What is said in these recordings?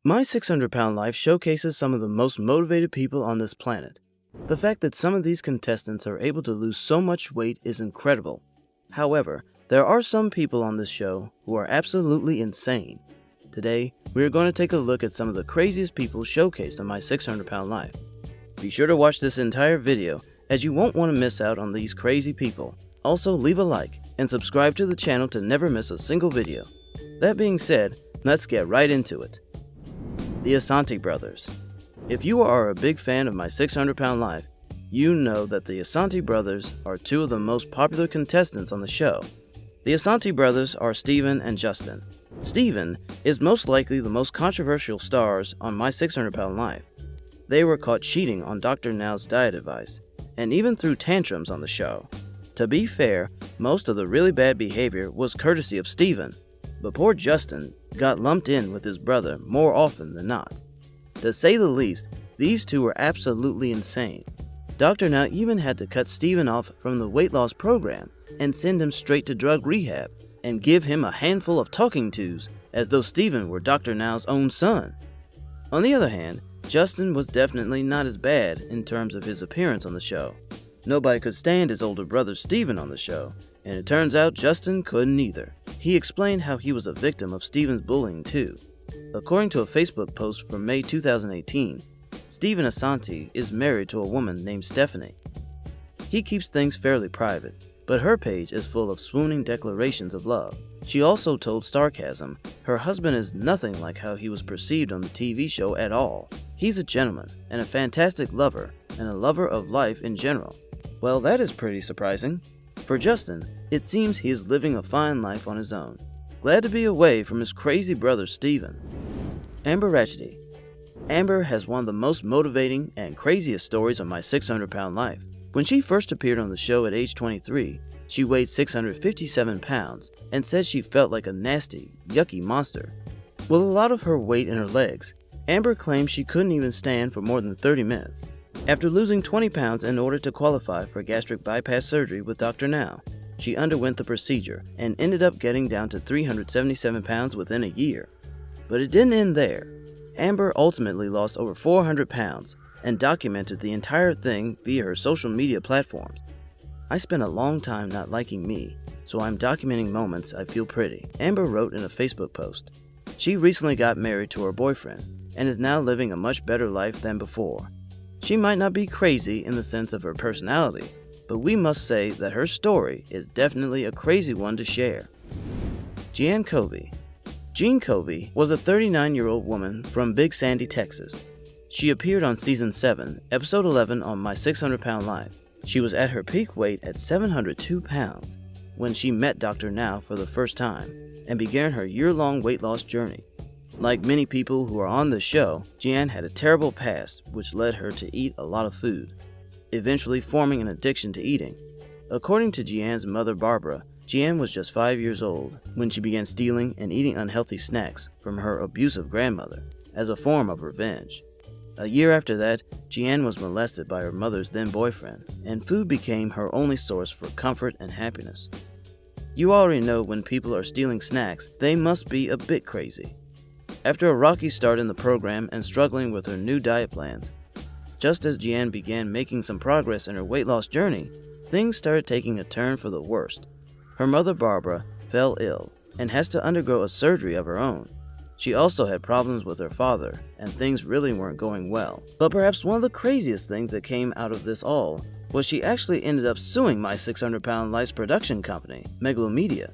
My 600 Pound Life showcases some of the most motivated people on this planet. The fact that some of these contestants are able to lose so much weight is incredible. However, there are some people on this show who are absolutely insane. Today, we are going to take a look at some of the craziest people showcased on My 600 Pound Life. Be sure to watch this entire video, as you won't want to miss out on these crazy people. Also, leave a like and subscribe to the channel to never miss a single video. That being said, let's get right into it. The Asante Brothers. If you are a big fan of My 600 Pound Life, you know that the Asante Brothers are two of the most popular contestants on the show. The Asante Brothers are Stephen and Justin. Stephen is most likely the most controversial stars on My 600 Pound Life. They were caught cheating on Dr. Now's diet advice, and even threw tantrums on the show. To be fair, most of the really bad behavior was courtesy of Stephen, but poor Justin got lumped in with his brother more often than not. To say the least, these two were absolutely insane. Dr. Now even had to cut Stephen off from the weight loss program and send him straight to drug rehab and give him a handful of talking tos as though Stephen were Dr. Now's own son. On the other hand, Justin was definitely not as bad in terms of his appearance on the show. Nobody could stand his older brother Stephen on the show, and it turns out Justin couldn't either. He explained how he was a victim of Stephen's bullying too. According to a Facebook post from May 2018, Stephen Asante is married to a woman named Stephanie. He keeps things fairly private, but her page is full of swooning declarations of love. She also told Starcasm her husband is nothing like how he was perceived on the TV show at all. He's a gentleman and a fantastic lover and a lover of life in general. Well, that is pretty surprising. For Justin, it seems he is living a fine life on his own, glad to be away from his crazy brother Stephen. Amber Ratchety. Amber has one of the most motivating and craziest stories on My 600 Pound Life. When she first appeared on the show at age 23, she weighed 657 pounds and said she felt like a nasty, yucky monster. With a lot of her weight in her legs, Amber claimed she couldn't even stand for more than 30 minutes. After losing 20 pounds in order to qualify for gastric bypass surgery with Dr. Now, she underwent the procedure and ended up getting down to 377 pounds within a year. But it didn't end there. Amber ultimately lost over 400 pounds and documented the entire thing via her social media platforms. "I spent a long time not liking me, so I'm documenting moments I feel pretty," Amber wrote in a Facebook post. She recently got married to her boyfriend and is now living a much better life than before. She might not be crazy in the sense of her personality, but we must say that her story is definitely a crazy one to share. Jeanne Covey. Jeanne Covey was a 39-year-old woman from Big Sandy, Texas. She appeared on Season 7, Episode 11 on My 600 Pound Life. She was at her peak weight at 702 pounds when she met Dr. Now for the first time and began her year-long weight loss journey. Like many people who are on the show, Jeanne had a terrible past which led her to eat a lot of food, eventually forming an addiction to eating. According to Jeanne's mother Barbara, Jeanne was just 5 years old when she began stealing and eating unhealthy snacks from her abusive grandmother as a form of revenge. A year after that, Jeanne was molested by her mother's then boyfriend, and food became her only source for comfort and happiness. You already know when people are stealing snacks, they must be a bit crazy. After a rocky start in the program and struggling with her new diet plans, just as Jeanne began making some progress in her weight loss journey, things started taking a turn for the worst. Her mother Barbara fell ill and has to undergo a surgery of her own. She also had problems with her father, and things really weren't going well. But perhaps one of the craziest things that came out of this all was she actually ended up suing My 600 Pound Life's production company, Megalomedia.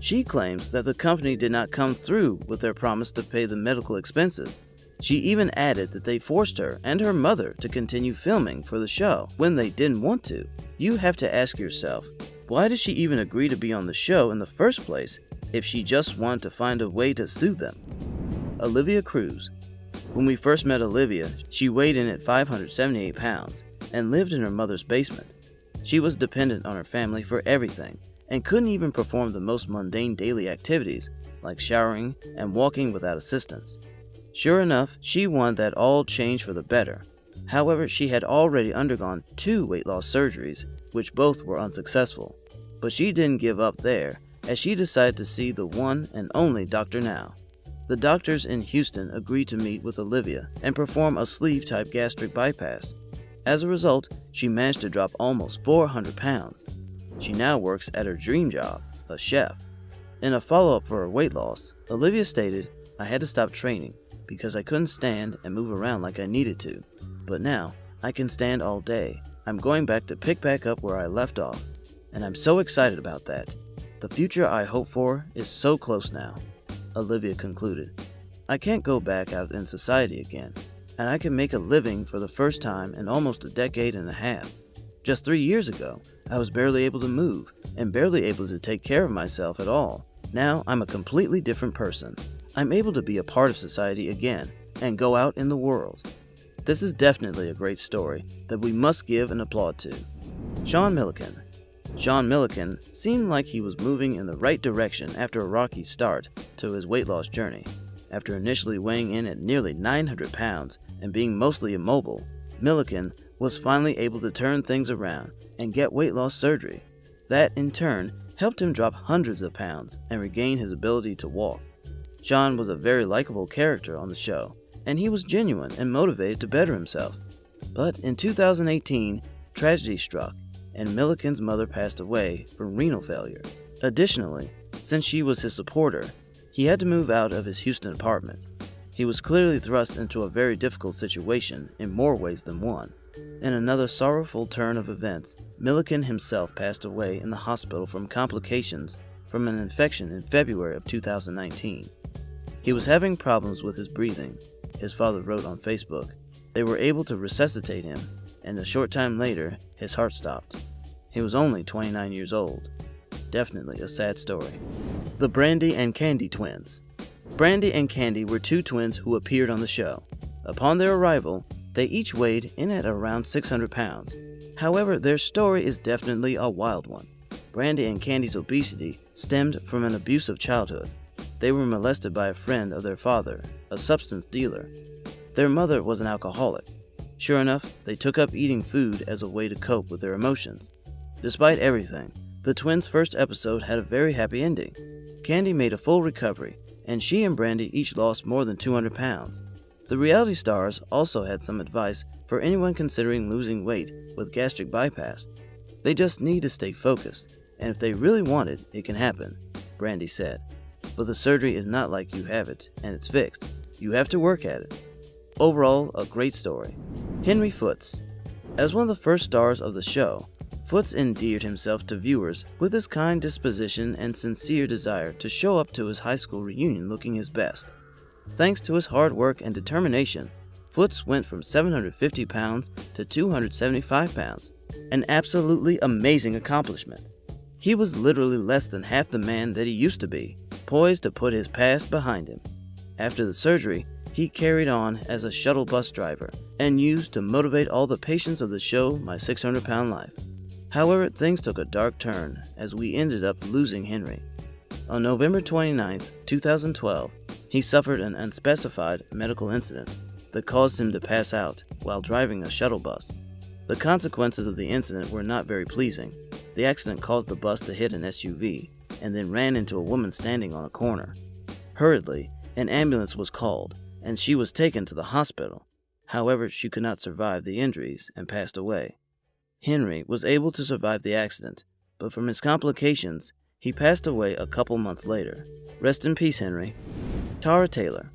She claims that the company did not come through with their promise to pay the medical expenses. She even added that they forced her and her mother to continue filming for the show when they didn't want to. You have to ask yourself, why did she even agree to be on the show in the first place if she just wanted to find a way to sue them? Olivia Cruz. When we first met Olivia, she weighed in at 578 pounds and lived in her mother's basement. She was dependent on her family for everything and couldn't even perform the most mundane daily activities like showering and walking without assistance. Sure enough, she wanted that all changed for the better. However, she had already undergone 2 weight loss surgeries, which both were unsuccessful. But she didn't give up there, as she decided to see the one and only Dr. Now. The doctors in Houston agreed to meet with Olivia and perform a sleeve-type gastric bypass. As a result, she managed to drop almost 400 pounds. She now works at her dream job, a chef. In a follow-up for her weight loss, Olivia stated, "I had to stop training because I couldn't stand and move around like I needed to. But now, I can stand all day. I'm going back to pick back up where I left off. And I'm so excited about that. The future I hope for is so close now," Olivia concluded. "I can't go back out in society again, and I can make a living for the first time in almost a decade and a half. Just 3 years ago, I was barely able to move and barely able to take care of myself at all. Now I'm a completely different person. I'm able to be a part of society again and go out in the world." This is definitely a great story that we must give an applaud to. Sean Milliken. Sean Milliken seemed like he was moving in the right direction after a rocky start to his weight loss journey. After initially weighing in at nearly 900 pounds and being mostly immobile, Milliken was finally able to turn things around and get weight loss surgery. That, in turn, helped him drop hundreds of pounds and regain his ability to walk. Sean was a very likable character on the show, and he was genuine and motivated to better himself. But in 2018, tragedy struck, and Milliken's mother passed away from renal failure. Additionally, since she was his supporter, he had to move out of his Houston apartment. He was clearly thrust into a very difficult situation in more ways than one. In another sorrowful turn of events, Milliken himself passed away in the hospital from complications from an infection in February of 2019. He was having problems with his breathing, his father wrote on Facebook. They were able to resuscitate him, and a short time later, his heart stopped. He was only 29 years old. Definitely a sad story. The Brandy and Candy twins. Brandy and Candy were two twins who appeared on the show. Upon their arrival, they each weighed in at around 600 pounds. However, their story is definitely a wild one. Brandy and Candy's obesity stemmed from an abusive childhood. They were molested by a friend of their father, a substance dealer. Their mother was an alcoholic. Sure enough, they took up eating food as a way to cope with their emotions. Despite everything, the twins' first episode had a very happy ending. Candy made a full recovery, and she and Brandy each lost more than 200 pounds. The reality stars also had some advice for anyone considering losing weight with gastric bypass. They just need to stay focused, and if they really want it, it can happen, Brandy said. But the surgery is not like you have it, and it's fixed. You have to work at it. Overall, a great story. Henry Foots. As one of the first stars of the show, Foots endeared himself to viewers with his kind disposition and sincere desire to show up to his high school reunion looking his best. Thanks to his hard work and determination, Foots went from 750 pounds to 275 pounds, an absolutely amazing accomplishment. He was literally less than half the man that he used to be, poised to put his past behind him. After the surgery, he carried on as a shuttle bus driver and used to motivate all the patients of the show My 600-Pound Life. However, things took a dark turn as we ended up losing Henry. On November 29, 2012, he suffered an unspecified medical incident that caused him to pass out while driving a shuttle bus. The consequences of the incident were not very pleasing. The accident caused the bus to hit an SUV and then ran into a woman standing on a corner. Hurriedly, an ambulance was called, and she was taken to the hospital. However, she could not survive the injuries and passed away. Henry was able to survive the accident, but from his complications, he passed away a couple months later. Rest in peace, Henry. Tara Taylor.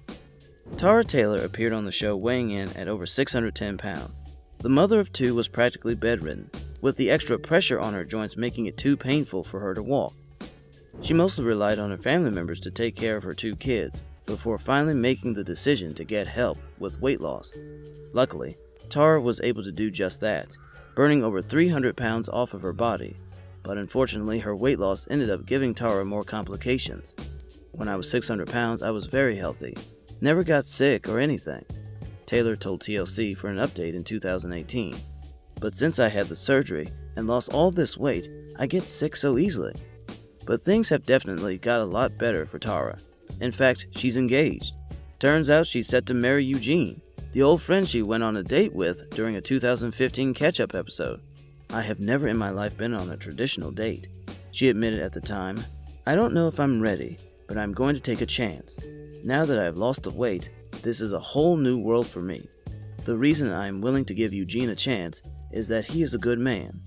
Tara Taylor appeared on the show weighing in at over 610 pounds. The mother of two was practically bedridden, with the extra pressure on her joints making it too painful for her to walk. She mostly relied on her family members to take care of her two kids, before finally making the decision to get help with weight loss. Luckily, Tara was able to do just that, burning over 300 pounds off of her body, but unfortunately her weight loss ended up giving Tara more complications. When I was 600 pounds, I was very healthy, never got sick or anything, Taylor told TLC for an update in 2018. But since I had the surgery and lost all this weight, I get sick so easily. But things have definitely got a lot better for Tara. In fact, she's engaged. Turns out she's set to marry Eugene, the old friend she went on a date with during a 2015 catch-up episode. I have never in my life been on a traditional date. She admitted at the time, "I don't know if I'm ready, but I'm going to take a chance." Now that I have lost the weight, this is a whole new world for me. The reason I am willing to give Eugene a chance is that he is a good man.